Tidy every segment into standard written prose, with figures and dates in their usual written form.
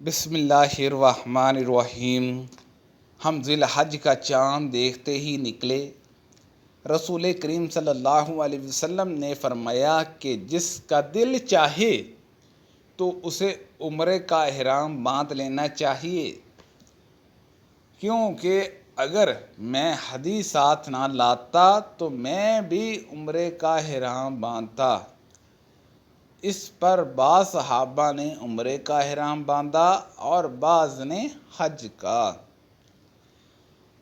بسم اللہ الرحمن الرحیم۔ ہم ذی الحج کا چاند دیکھتے ہی نکلے۔ رسول کریم صلی اللہ علیہ وسلم نے فرمایا کہ جس کا دل چاہے تو اسے عمرے کا احرام باندھ لینا چاہیے، کیونکہ اگر میں ہدی ساتھ نہ لاتا تو میں بھی عمرے کا احرام باندھتا۔ اس پر بعض صحابہ نے عمرے کا احرام باندھا اور بعض نے حج کا۔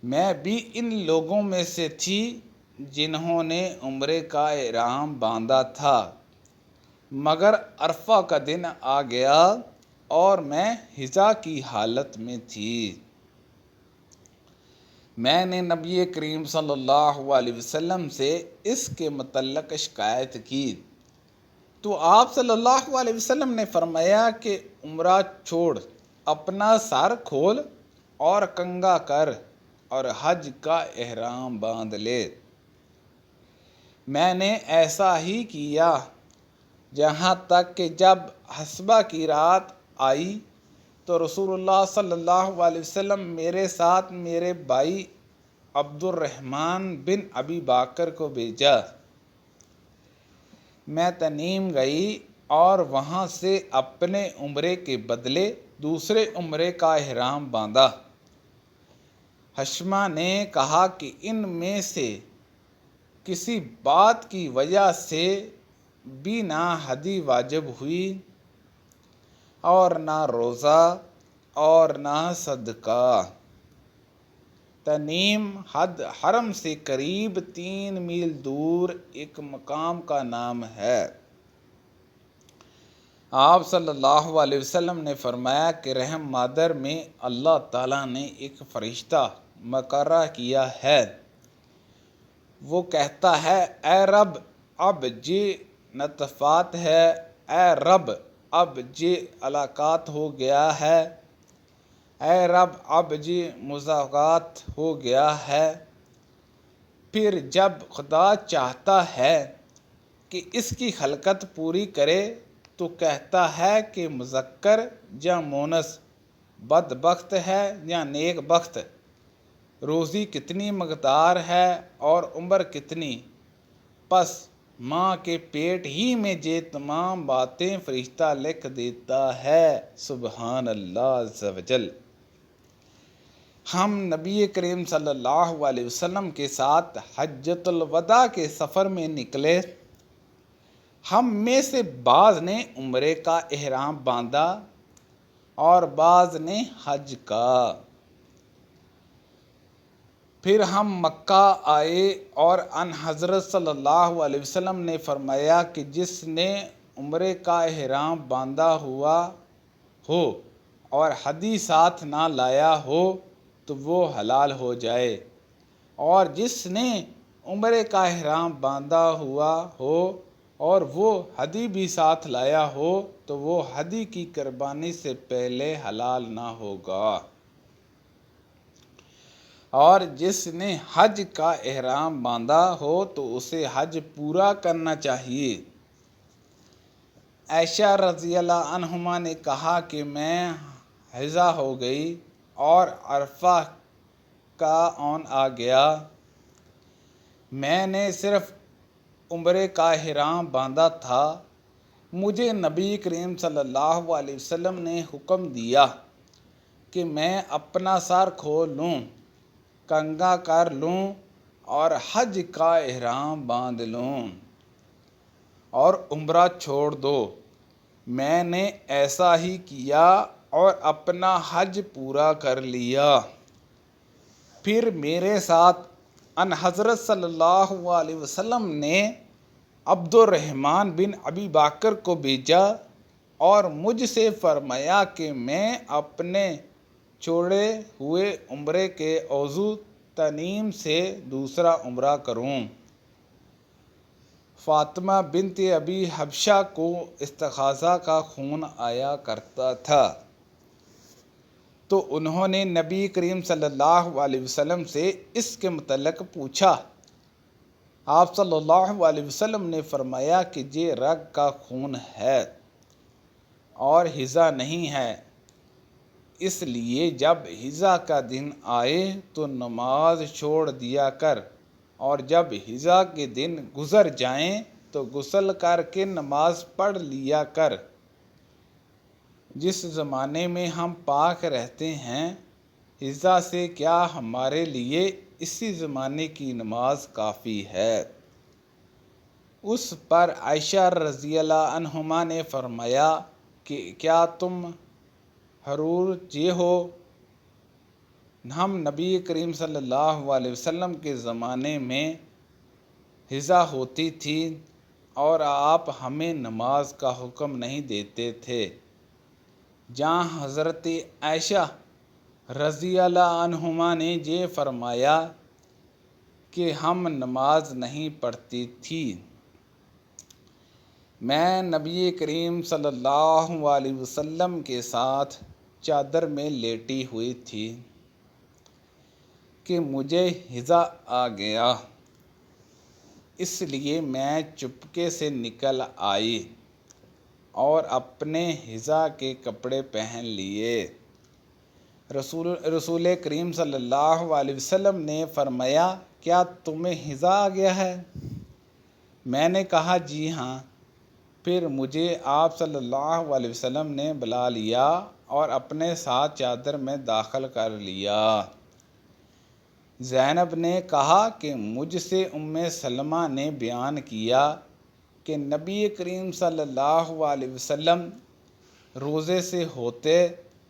میں بھی ان لوگوں میں سے تھی جنہوں نے عمرے کا احرام باندھا تھا، مگر عرفہ کا دن آ گیا اور میں حضا کی حالت میں تھی۔ میں نے نبی کریم صلی اللہ علیہ وسلم سے اس کے متعلق شکایت کی تو آپ صلی اللہ علیہ وسلم نے فرمایا کہ عمرہ چھوڑ، اپنا سر کھول اور کنگھا کر اور حج کا احرام باندھ لے۔ میں نے ایسا ہی کیا، جہاں تک کہ جب حسبہ کی رات آئی تو رسول اللہ صلی اللہ علیہ وسلم میرے ساتھ میرے بھائی عبد الرحمن بن ابی بکر کو بھیجا۔ میں تنعیم گئی اور وہاں سے اپنے عمرے کے بدلے دوسرے عمرے کا احرام باندھا۔ حشمہ نے کہا کہ ان میں سے کسی بات کی وجہ سے بھی نہ حدی واجب ہوئی اور نہ روزہ اور نہ صدقہ۔ تنعیم حرم سے قریب 3 میل دور ایک مقام کا نام ہے۔ آپ صلی اللہ علیہ وسلم نے فرمایا کہ رحم مادر میں اللہ تعالیٰ نے ایک فرشتہ مقرر کیا ہے۔ وہ کہتا ہے، اے رب اب یہ نطفات ہے، اے رب اب یہ علقات ہو گیا ہے، اے رب اب یہ مضغات ہو گیا ہے۔ پھر جب خدا چاہتا ہے کہ اس کی خلقت پوری کرے تو کہتا ہے کہ مذکر یا مونس، بدبخت ہے یا نیک بخت، روزی کتنی مقدار ہے اور عمر کتنی، پس ماں کے پیٹ ہی میں یہ تمام باتیں فرشتہ لکھ دیتا ہے۔ سبحان اللہ عز و جل۔ ہم نبی کریم صلی اللہ علیہ وسلم کے ساتھ حجۃ الوداع کے سفر میں نکلے۔ ہم میں سے بعض نے عمرے کا احرام باندھا اور بعض نے حج کا۔ پھر ہم مکہ آئے اور ان حضرت صلی اللہ علیہ وسلم نے فرمایا کہ جس نے عمرے کا احرام باندھا ہوا ہو اور ہدی ساتھ نہ لایا ہو تو وہ حلال ہو جائے، اور جس نے عمرے کا احرام باندھا ہوا ہو اور وہ ہدی بھی ساتھ لایا ہو تو وہ ہدی کی قربانی سے پہلے حلال نہ ہوگا، اور جس نے حج کا احرام باندھا ہو تو اسے حج پورا کرنا چاہیے۔ عائشہ رضی اللہ عنہما نے کہا کہ میں حضا ہو گئی اور عرفہ کا آن آ گیا۔ میں نے صرف عمرے کا احرام باندھا تھا۔ مجھے نبی کریم صلی اللہ علیہ وسلم نے حکم دیا کہ میں اپنا سر کھول لوں، کنگھا کر لوں اور حج کا احرام باندھ لوں اور عمرہ چھوڑ دو۔ میں نے ایسا ہی کیا اور اپنا حج پورا کر لیا۔ پھر میرے ساتھ ان حضرت صلی اللہ علیہ وسلم نے عبد الرحمن بن ابی بکر کو بھیجا اور مجھ سے فرمایا کہ میں اپنے چھوڑے ہوئے عمرے کے عضو تنعیم سے دوسرا عمرہ کروں۔ فاطمہ بنت ابی حبشہ کو استحاضہ کا خون آیا کرتا تھا، تو انہوں نے نبی کریم صلی اللہ علیہ وسلم سے اس کے متعلق پوچھا۔ آپ صلی اللہ علیہ وسلم نے فرمایا کہ یہ رگ کا خون ہے اور حضا نہیں ہے۔ اس لیے جب حضا کا دن آئے تو نماز چھوڑ دیا کر، اور جب حضا کے دن گزر جائیں تو غسل کر کے نماز پڑھ لیا کر۔ جس زمانے میں ہم پاک رہتے ہیں، حضا سے کیا ہمارے لیے اسی زمانے کی نماز کافی ہے؟ اس پر عائشہ رضی اللہ عنہما نے فرمایا کہ کیا تم حرور یہ ہو؟ ہم نبی کریم صلی اللہ علیہ وسلم کے زمانے میں حضا ہوتی تھی اور آپ ہمیں نماز کا حکم نہیں دیتے تھے۔ جہاں حضرت عائشہ رضی اللہ عنہما نے یہ فرمایا کہ ہم نماز نہیں پڑھتی تھی، میں نبی کریم صلی اللہ علیہ وسلم کے ساتھ چادر میں لیٹی ہوئی تھی کہ مجھے حضا آ گیا، اس لیے میں چپکے سے نکل آئی اور اپنے حضا کے کپڑے پہن لیے۔ رسول کریم صلی اللہ علیہ وسلم نے فرمایا کیا تمہیں حضا آ گیا ہے؟ میں نے کہا جی ہاں۔ پھر مجھے آپ صلی اللہ علیہ وسلم نے بلا لیا اور اپنے ساتھ چادر میں داخل کر لیا۔ زینب نے کہا کہ مجھ سے سلمہ نے بیان کیا کہ نبی کریم صلی اللہ علیہ وسلم روزے سے ہوتے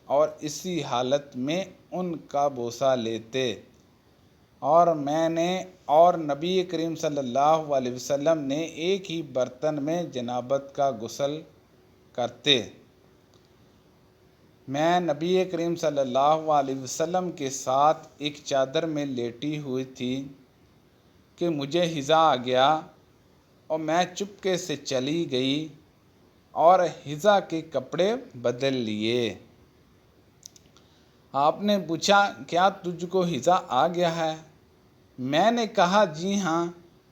اور اسی حالت میں ان کا بوسہ لیتے، اور نبی کریم صلی اللہ علیہ وسلم نے ایک ہی برتن میں جنابت کا غسل کرتے۔ میں نبی کریم صلی اللہ علیہ وسلم کے ساتھ ایک چادر میں لیٹی ہوئی تھی کہ مجھے حضا آ گیا اور میں چپکے سے چلی گئی اور حضا کے کپڑے بدل لیے۔ آپ نے پوچھا کیا تجھ کو حضا آ گیا ہے؟ میں نے کہا جی ہاں۔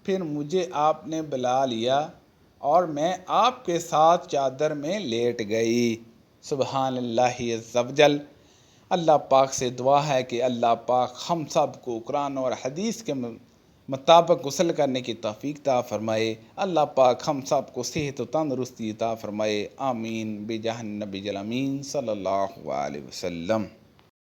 پھر مجھے آپ نے بلا لیا اور میں آپ کے ساتھ چادر میں لیٹ گئی۔ سبحان اللہ عز و جل۔ اللہ پاک سے دعا ہے کہ اللہ پاک ہم سب کو قرآن اور حدیث کے مطابق غسل کرنے کی توفیق عطا فرمائے۔ اللہ پاک ہم سب کو صحت و تندرستی عطا فرمائے۔ آمین بجاہ النبی الامین صلی اللہ علیہ وسلم۔